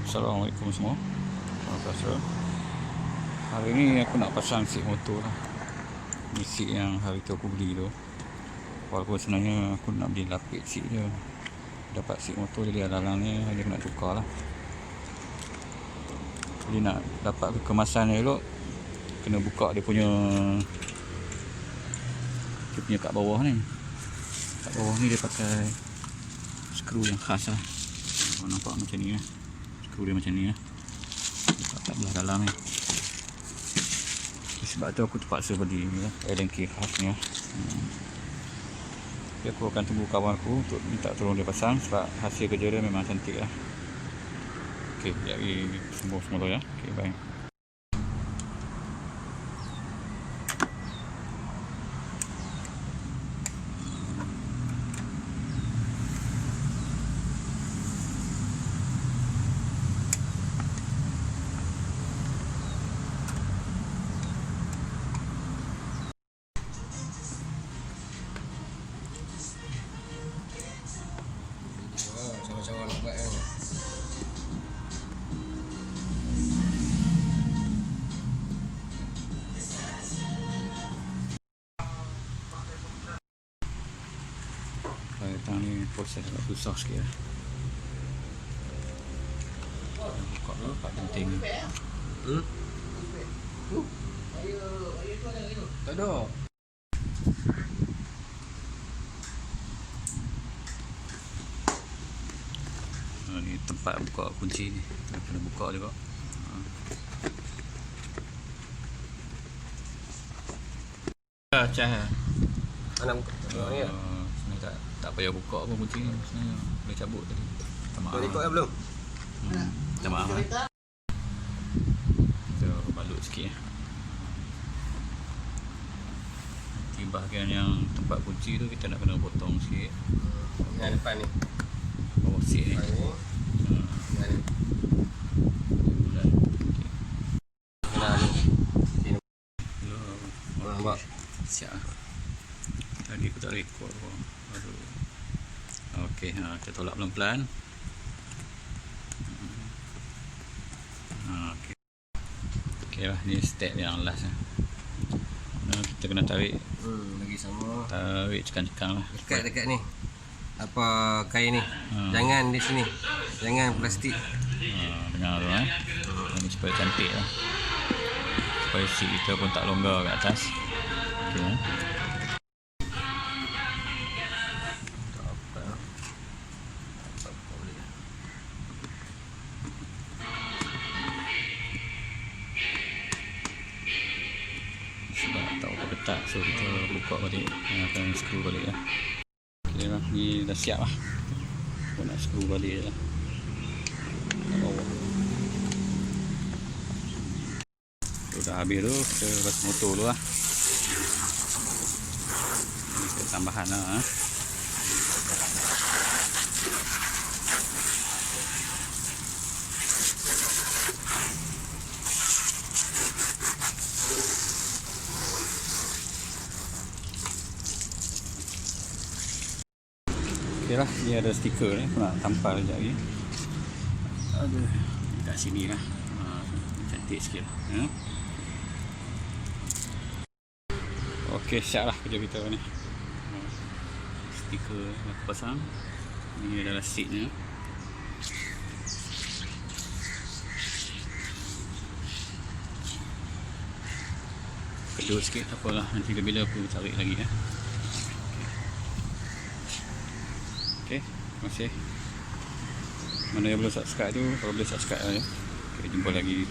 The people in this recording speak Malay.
Assalamualaikum semua. Terima. Hari ni aku nak pasang seat motor lah. Ni seat yang hari tu aku beli tu. Walaupun sebenarnya aku nak beli lapik seat je. Dapat seat motor jadi alang-alang ni dia nak tukar lah. Jadi nak dapat kemasan dia elok, kena buka dia punya kat bawah ni. Kat bawah ni dia pakai skru yang khas lah. Kau nampak macam ni lah. Skru dia macam ni lah. Tak belah dalam ni. Sebab tu aku terpaksa beli ni lah, Allen key khas ni lah. Jadi aku akan tunggu kawan aku untuk minta tolong dia pasang sebab hasil kerja dia memang cantik lah. Ok, sekejap lagi semua tu ya. Ok, bye. Sama-sama nak buat kan. Datang ni proses agak susah sikit lah. Buka dulu kat penting ni. Tak ada. Ni tempat buka kunci ni. Kita kena buka juga. Cah. Anak buka. Ya. Sebenarnya tak payah buka apa kunci ni. Sebenarnya boleh cabut tadi. Minta maaf. Kau ikut dah belum? Minta maaf lah. Kita balut sikit. Nanti bahagian yang tempat kunci tu kita nak kena potong sikit. Yang depan ni. Bawah seat ni. Yang ni. Nampak? Siap lah. Tadi aku tak rekod pun. Okey, kita tolak pelan-pelan. Okey. Okey lah, ni step yang last lah. Kita kena tarik. Lagi sama. Tarik cekang-cekang lah. Ikat dekat ni. Apa kain ni? Jangan di sini. Jangan plastik. Dengar tu Ini supaya cantik lah. Supaya seat kita pun tak longgar kat atas. Okey sebab tak apa ketat, so kita buka balik, akan skru balik lah. Ok lah, ni dah siap lah. Kita nak skru balik lah kat bawah. So, dah habis tu, kita basuh motor dulu lah. Ni kita tambahan lah. Ok lah, ni ada stiker ni, aku nak tampal sekejap lagi. Ada kat sini lah. Cantik sikit lah. Ok, siap lah kerja kita ni. Stiker aku pasang. Ni adalah seatnya. Kedut sikit, tak apalah. Nanti bila aku tarik lagi ya. Ok, terima kasih. Mana yang belum subscribe tu, kalau boleh subscribe lah ya. Ok, jumpa lagi.